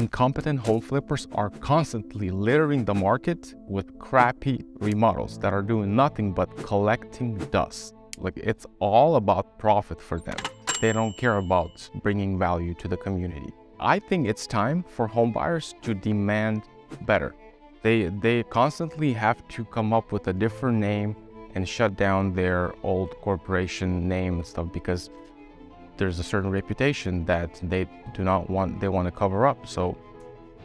incompetent home flippers are constantly littering the market with crappy remodels that are doing nothing but collecting dust. Like, it's all about profit for them. They don't care about bringing value to the community. I think it's time for home buyers to demand better. They constantly have to come up with a different name and shut down their old corporation name and stuff, because there's a certain reputation that they want to cover up. So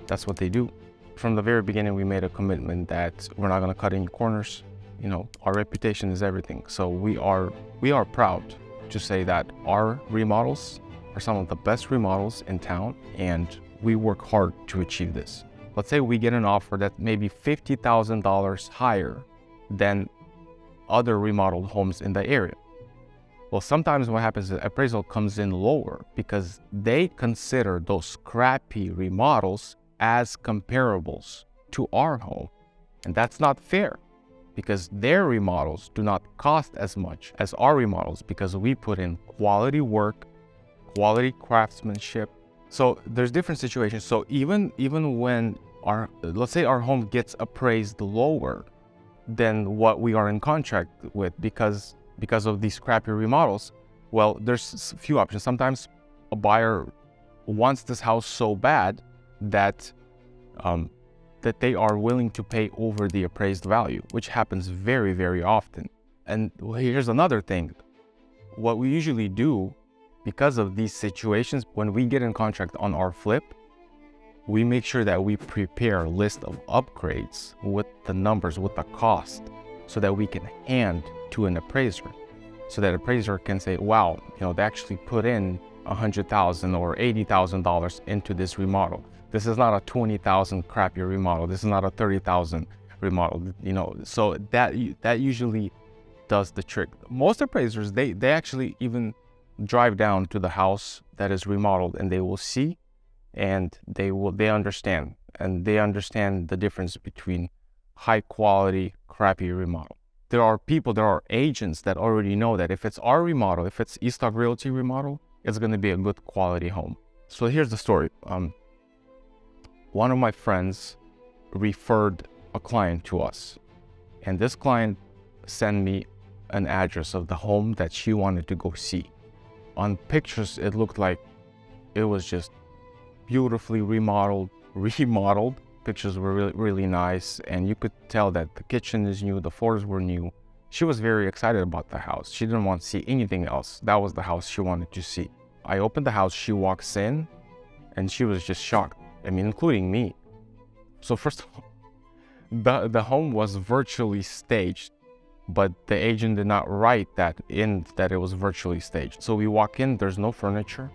that's what they do. From the very beginning, we made a commitment that we're not going to cut any corners. You know, our reputation is everything. So we are proud to say that our remodels are some of the best remodels in town, and we work hard to achieve this. Let's say we get an offer that maybe $50,000 higher than other remodeled homes in the area. Well, sometimes what happens is appraisal comes in lower because they consider those crappy remodels as comparables to our home. And that's not fair, because their remodels do not cost as much as our remodels, because we put in quality work, quality craftsmanship. So there's different situations. So even when let's say our home gets appraised lower than what we are in contract with because of these crappy remodels, well, there's a few options. Sometimes a buyer wants this house so bad that they are willing to pay over the appraised value, which happens very, very often. And here's another thing. What we usually do, because of these situations, when we get in contract on our flip, we make sure that we prepare a list of upgrades with the numbers, with the cost, so that we can hand to an appraiser, so that appraiser can say, wow, they actually put in $100,000 or $80,000 into this remodel. This is not a $20,000 crappy remodel. This is not a $30,000 remodel. So that usually does the trick. Most appraisers, they actually even drive down to the house that is remodeled, and they will see, and they understand, and they understand the difference between high quality crappy remodel. There are agents that already know that if it's our remodel, if it's Eastok Realty remodel, it's going to be a good quality home. So here's the story. One of my friends referred a client to us, and this client sent me an address of the home that she wanted to go see. On pictures, it looked like it was just beautifully remodeled. Pictures were really, really nice, and you could tell that the kitchen is new, the floors were new. She was very excited about the house. She didn't want to see anything else. That was the house she wanted to see. I opened the house, she walks in, and she was just shocked. I mean, including me. So first of all, the home was virtually staged, but the agent did not write that it was virtually staged. So we walk in, there's no furniture.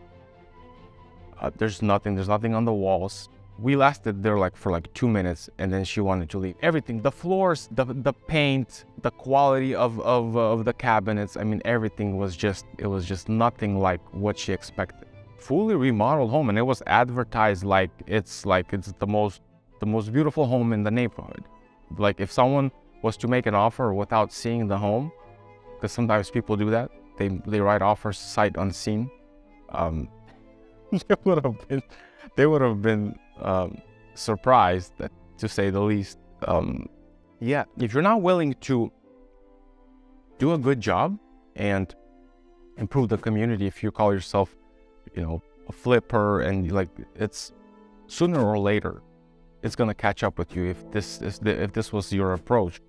There's nothing on the walls. We lasted there for 2 minutes, and then she wanted to leave. Everything, the floors, the paint, the quality of the cabinets, I mean, everything was just nothing like what she expected. Fully remodeled home, and it was advertised like it's the most beautiful home in the neighborhood. Like, if someone was to make an offer without seeing the home, because sometimes people do that, they write offers sight unseen. They would have been surprised, to say the least. Yeah, if you're not willing to do a good job and improve the community, if you call yourself, a flipper, and it's sooner or later, it's gonna catch up with you if this was your approach.